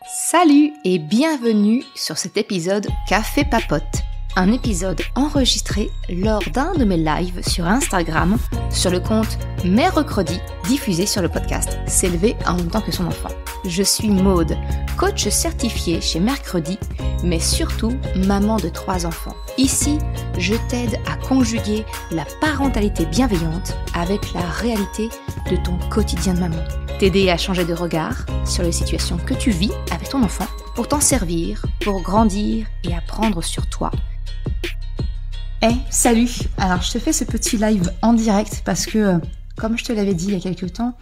Salut et bienvenue sur cet épisode Café Papote, un épisode enregistré lors d'un de mes lives sur Instagram sur le compte Mercredi, diffusé sur le podcast S'élever en même temps que son enfant. Je suis Maude, coach certifié chez Mercredi, mais surtout maman de 3 enfants. Ici, je t'aide à conjuguer la parentalité bienveillante avec la réalité de ton quotidien de maman. T'aider à changer de regard sur les situations que tu vis avec ton enfant pour t'en servir, pour grandir et apprendre sur toi. Salut! Alors je te fais ce petit live en direct parce que, comme je te l'avais dit il y a quelques temps,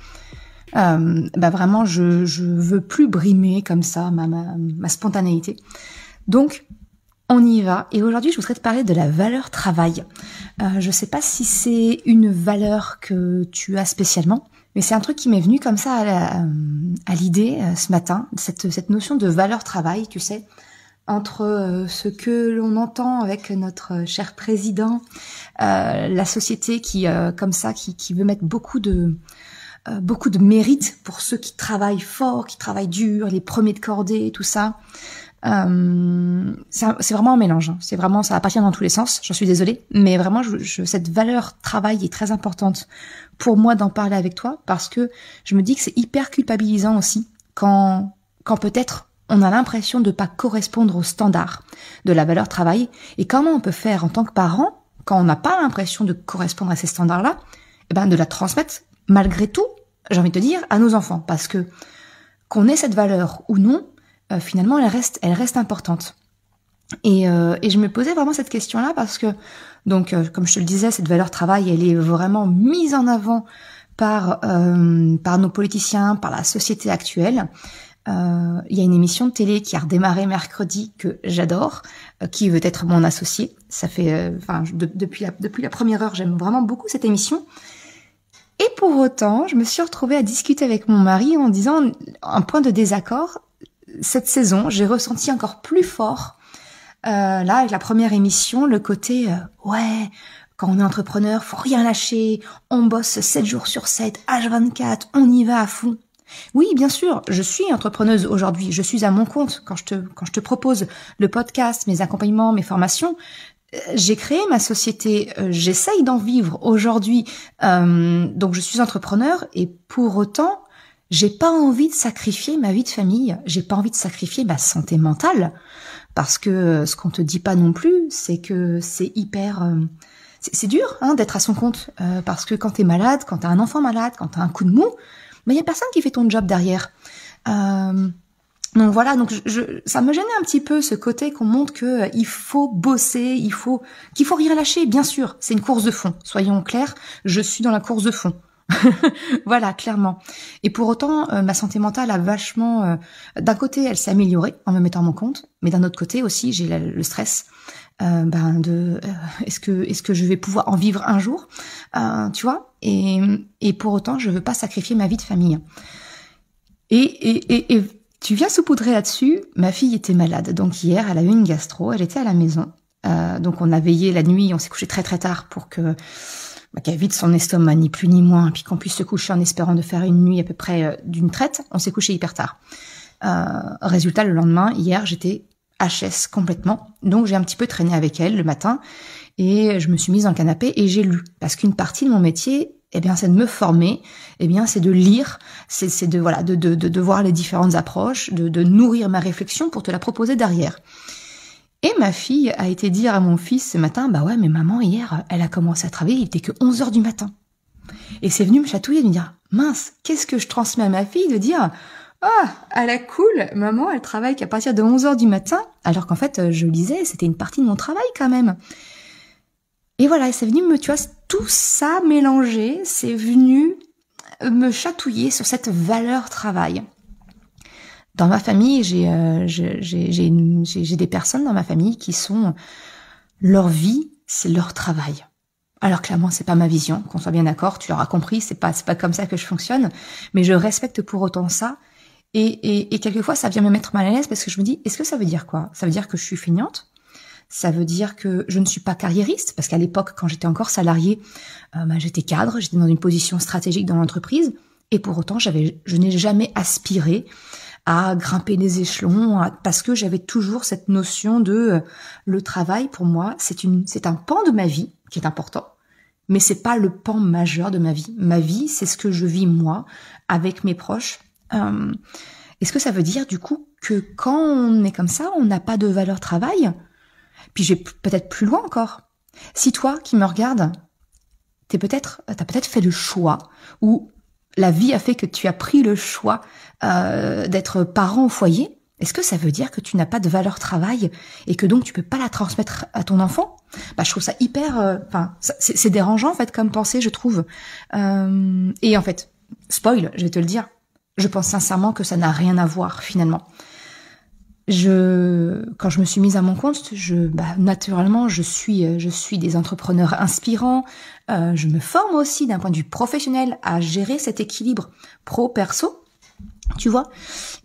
vraiment je veux plus brimer comme ça ma spontanéité. Donc on y va, et aujourd'hui je voudrais te parler de la valeur travail. Je sais pas si c'est une valeur que tu as spécialement, mais c'est un truc qui m'est venu comme ça à l'idée ce matin, cette notion de valeur travail, tu sais, entre ce que l'on entend avec notre cher président, la société qui veut mettre beaucoup de mérite pour ceux qui travaillent fort, qui travaillent dur, les premiers de cordée, tout ça. C'est vraiment un mélange, hein. C'est vraiment, ça va partir dans tous les sens, j'en suis désolée, mais vraiment cette valeur travail est très importante pour moi d'en parler avec toi, parce que je me dis que c'est hyper culpabilisant aussi quand peut-être on a l'impression de pas correspondre aux standards de la valeur travail, et comment on peut faire en tant que parent quand on n'a pas l'impression de correspondre à ces standards-là, de la transmettre malgré tout, j'ai envie de te dire, à nos enfants, parce que qu'on ait cette valeur ou non, finalement elle reste importante. Et je me posais vraiment cette question-là parce que, donc comme je te le disais, cette valeur travail, elle est vraiment mise en avant par nos politiciens, par la société actuelle. Il y a une émission de télé qui a redémarré mercredi que j'adore, qui veut être mon associé. Ça fait, depuis la première heure, j'aime vraiment beaucoup cette émission. Et pour autant, je me suis retrouvée à discuter avec mon mari en disant un point de désaccord. Cette saison, j'ai ressenti encore plus fort, là, avec la première émission, le côté, quand on est entrepreneur, faut rien lâcher, on bosse 7 jours sur 7, H24, on y va à fond. Oui, bien sûr, je suis entrepreneuse aujourd'hui, je suis à mon compte. Quand je te propose le podcast, mes accompagnements, mes formations, j'ai créé ma société, j'essaye d'en vivre aujourd'hui, donc je suis entrepreneur, et pour autant, j'ai pas envie de sacrifier ma vie de famille, j'ai pas envie de sacrifier ma santé mentale, parce que ce qu'on te dit pas non plus, c'est que c'est hyper, c'est dur d'être à son compte, parce que quand t'es malade, quand t'as un enfant malade, quand t'as un coup de mou, mais y a personne qui fait ton job derrière. Donc voilà, ça me gênait un petit peu ce côté qu'on montre que il faut bosser, qu'il faut rien lâcher. Bien sûr, c'est une course de fond. Soyons clairs, je suis dans la course de fond. Voilà, clairement. Et pour autant, ma santé mentale a vachement... d'un côté, elle s'est améliorée en me mettant à mon compte, mais d'un autre côté aussi, j'ai le stress est-ce que je vais pouvoir en vivre un jour, tu vois, et pour autant, je veux pas sacrifier ma vie de famille. Et tu viens saupoudrer là-dessus, ma fille était malade, donc hier, elle a eu une gastro, elle était à la maison, donc on a veillé la nuit, on s'est couché très très tard pour qu'elle vide son estomac, ni plus ni moins, puis qu'on puisse se coucher en espérant de faire une nuit à peu près d'une traite. On s'est couché hyper tard. Résultat, le lendemain, hier, j'étais HS complètement. Donc, j'ai un petit peu traîné avec elle le matin, et je me suis mise dans le canapé et j'ai lu. Parce qu'une partie de mon métier, c'est de me former, c'est de lire, c'est de voir les différentes approches, de nourrir ma réflexion pour te la proposer derrière. Et ma fille a été dire à mon fils ce matin, mais maman, hier, elle a commencé à travailler, il était que 11h du matin. Et c'est venu me chatouiller, de me dire, mince, qu'est-ce que je transmets à ma fille, de dire, à la cool, maman, elle travaille qu'à partir de 11h du matin, alors qu'en fait, je lisais, c'était une partie de mon travail quand même. Et voilà, c'est venu tout ça mélangé, c'est venu me chatouiller sur cette valeur travail. Dans ma famille, j'ai des personnes dans ma famille qui sont, leur vie, c'est leur travail. Alors clairement, c'est pas ma vision, qu'on soit bien d'accord, tu l'auras compris, c'est pas comme ça que je fonctionne, mais je respecte pour autant ça, et quelquefois ça vient me mettre mal à l'aise parce que je me dis, est-ce que ça veut dire quoi? Ça veut dire que je suis feignante? Ça veut dire que je ne suis pas carriériste, parce qu'à l'époque, quand j'étais encore salariée, j'étais cadre, j'étais dans une position stratégique dans l'entreprise, et pour autant, je n'ai jamais aspiré à grimper les échelons, parce que j'avais toujours cette notion de le travail pour moi, c'est un pan de ma vie qui est important, mais c'est pas le pan majeur de ma vie. Ma vie, c'est ce que je vis moi avec mes proches. Est-ce que ça veut dire du coup que quand on est comme ça, on n'a pas de valeur travail? Puis je vais peut-être plus loin encore. Si toi qui me regardes, t'as peut-être fait le choix, ou la vie a fait que tu as pris le choix d'être parent au foyer, est-ce que ça veut dire que tu n'as pas de valeur travail et que donc tu peux pas la transmettre à ton enfant? Je trouve ça hyper, c'est dérangeant en fait comme pensée, je trouve. Et en fait, spoil, je vais te le dire, je pense sincèrement que ça n'a rien à voir finalement. Quand je me suis mise à mon compte, naturellement, je suis des entrepreneurs inspirants. Je me forme aussi d'un point de vue professionnel à gérer cet équilibre pro-perso, tu vois.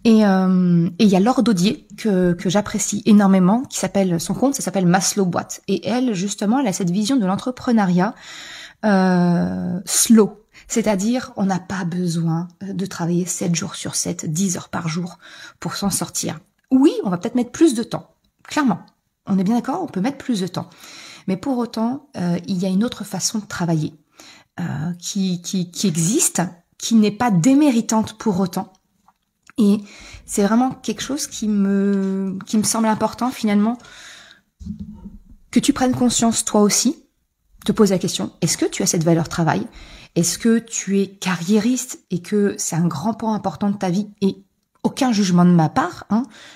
Et il y a Laure Daudier que j'apprécie énormément, son compte, ça s'appelle Maslow Boîte. Et elle, justement, elle a cette vision de l'entrepreneuriat slow. C'est-à-dire, on n'a pas besoin de travailler 7 jours sur 7, 10 heures par jour pour s'en sortir. Oui, on va peut-être mettre plus de temps, clairement. On est bien d'accord, on peut mettre plus de temps. Mais pour autant, il y a une autre façon de travailler qui existe, qui n'est pas déméritante pour autant. Et c'est vraiment quelque chose qui me semble important finalement, que tu prennes conscience toi aussi, te pose la question, est-ce que tu as cette valeur travail? Est-ce que tu es carriériste et que c'est un grand point important de ta vie? Et aucun jugement de ma part,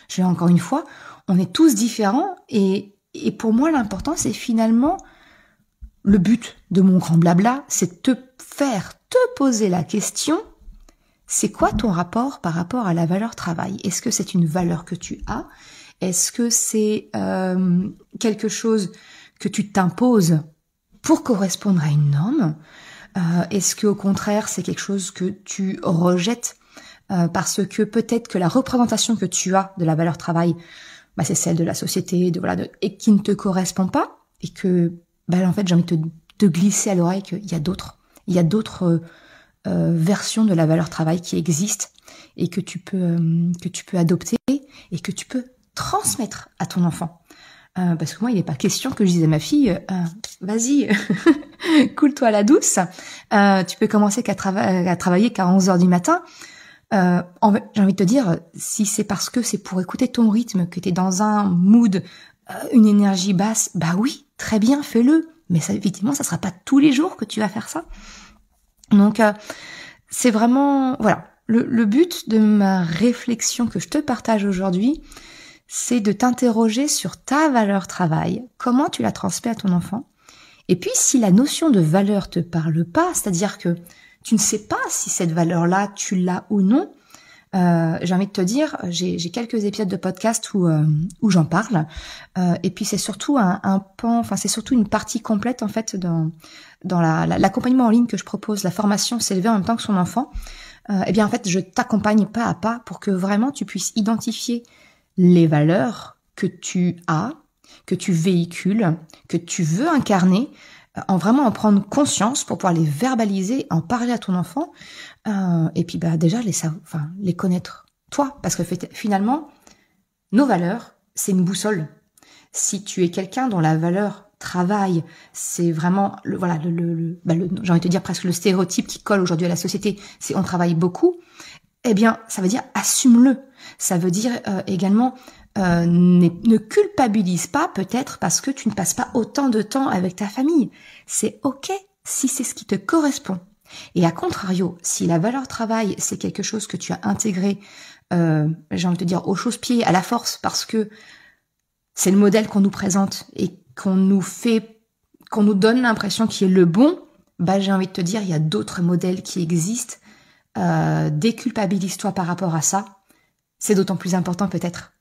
je vais encore une fois, on est tous différents et pour moi l'important c'est finalement le but de mon grand blabla, c'est te poser la question, c'est quoi ton rapport par rapport à la valeur travail? Est-ce que c'est une valeur que tu as? Est-ce que c'est quelque chose que tu t'imposes pour correspondre à une norme? Est-ce que au contraire c'est quelque chose que tu rejettes parce que peut-être que la représentation que tu as de la valeur travail, c'est celle de la société, et qui ne te correspond pas, et que, en fait, j'ai envie de te glisser à l'oreille qu'il y a d'autres versions de la valeur travail qui existent et que tu peux adopter et que tu peux transmettre à ton enfant. Parce que moi, il n'est pas question que je dise à ma fille, vas-y, coule-toi à la douce, tu peux commencer à travailler qu'à 11h du matin. J'ai envie de te dire, si c'est parce que c'est pour écouter ton rythme, que tu es dans un mood, une énergie basse, oui, très bien, fais-le. Mais ça, effectivement, ça sera pas tous les jours que tu vas faire ça. Donc, c'est vraiment, voilà, le but de ma réflexion que je te partage aujourd'hui, c'est de t'interroger sur ta valeur travail, comment tu la transmets à ton enfant. Et puis, si la notion de valeur te parle pas, c'est-à-dire que tu ne sais pas si cette valeur-là, tu l'as ou non. J'ai envie de te dire, j'ai quelques épisodes de podcast où j'en parle. Et puis c'est surtout un pan, c'est surtout une partie complète en fait dans l'accompagnement en ligne que je propose, la formation s'élever en même temps que son enfant. En fait, je t'accompagne pas à pas pour que vraiment tu puisses identifier les valeurs que tu as, que tu véhicules, que tu veux incarner, en prendre conscience pour pouvoir les verbaliser, en parler à ton enfant, et puis déjà les connaître toi, parce que finalement nos valeurs c'est une boussole. Si tu es quelqu'un dont la valeur travail c'est vraiment j'ai envie de te dire presque le stéréotype qui colle aujourd'hui à la société, c'est on travaille beaucoup, ça veut dire assume-le. Ça veut dire également ne culpabilise pas peut-être parce que tu ne passes pas autant de temps avec ta famille. C'est ok si c'est ce qui te correspond. Et à contrario, si la valeur travail, c'est quelque chose que tu as intégré, j'ai envie de te dire, au chausse-pied, à la force, parce que c'est le modèle qu'on nous présente et qu'on nous donne l'impression qu'il est le bon, j'ai envie de te dire, il y a d'autres modèles qui existent. Déculpabilise-toi par rapport à ça. C'est d'autant plus important peut-être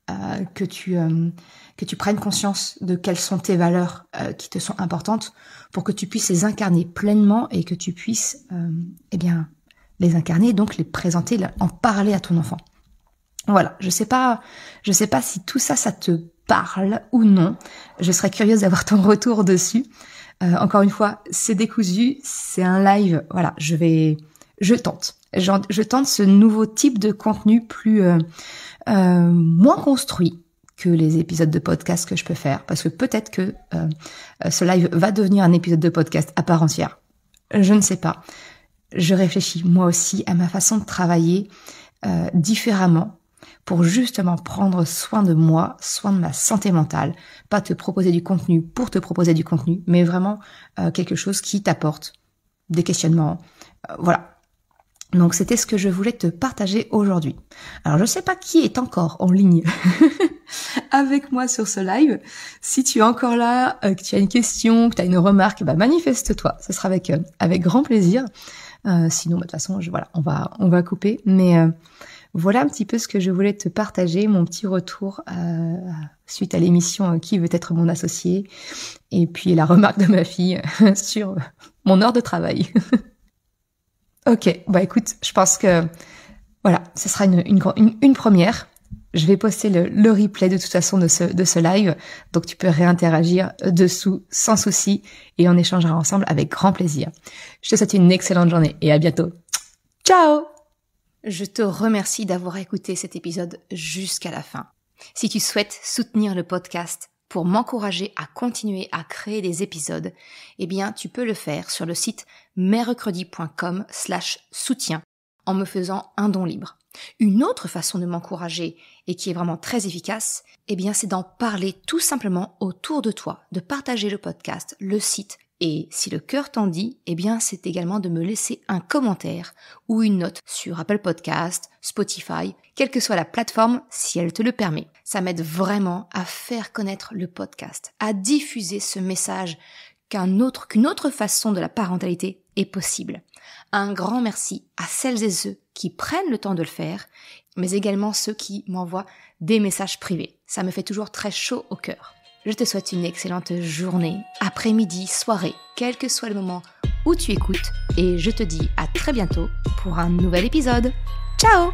que tu prennes conscience de quelles sont tes valeurs qui te sont importantes pour que tu puisses les incarner pleinement et que tu puisses les incarner, donc les présenter, en parler à ton enfant. Voilà, je sais pas si tout ça te parle ou non. Je serais curieuse d'avoir ton retour dessus. Encore une fois, c'est décousu, c'est un live, voilà, je tente. Je tente ce nouveau type de contenu plus moins construit que les épisodes de podcast que je peux faire, parce que peut-être que ce live va devenir un épisode de podcast à part entière. Je ne sais pas. Je réfléchis moi aussi à ma façon de travailler différemment pour justement prendre soin de moi, soin de ma santé mentale, pas te proposer du contenu pour te proposer du contenu, mais vraiment quelque chose qui t'apporte des questionnements, voilà. Donc c'était ce que je voulais te partager aujourd'hui. Alors je sais pas qui est encore en ligne avec moi sur ce live. Si tu es encore là, que tu as une question, que tu as une remarque, manifeste-toi. Ce sera avec grand plaisir. Sinon, de toute façon, on va couper. Mais voilà un petit peu ce que je voulais te partager, mon petit retour suite à l'émission Qui veut être mon associé, et puis la remarque de ma fille sur mon heure de travail. Ok, écoute, je pense que voilà, ce sera une première. Je vais poster le replay de toute façon de ce live, donc tu peux réinteragir dessous sans souci et on échangera ensemble avec grand plaisir. Je te souhaite une excellente journée et à bientôt. Ciao! Je te remercie d'avoir écouté cet épisode jusqu'à la fin. Si tu souhaites soutenir le podcast pour m'encourager à continuer à créer des épisodes, tu peux le faire sur le site mercredi.com/soutien en me faisant un don libre. Une autre façon de m'encourager et qui est vraiment très efficace, c'est d'en parler tout simplement autour de toi, de partager le podcast, le site. Et si le cœur t'en dit, c'est également de me laisser un commentaire ou une note sur Apple Podcast, Spotify, quelle que soit la plateforme si elle te le permet. Ça m'aide vraiment à faire connaître le podcast, à diffuser ce message qu'une autre façon de la parentalité est possible. Un grand merci à celles et ceux qui prennent le temps de le faire, mais également ceux qui m'envoient des messages privés. Ça me fait toujours très chaud au cœur. Je te souhaite une excellente journée, après-midi, soirée, quel que soit le moment où tu écoutes, et je te dis à très bientôt pour un nouvel épisode. Ciao!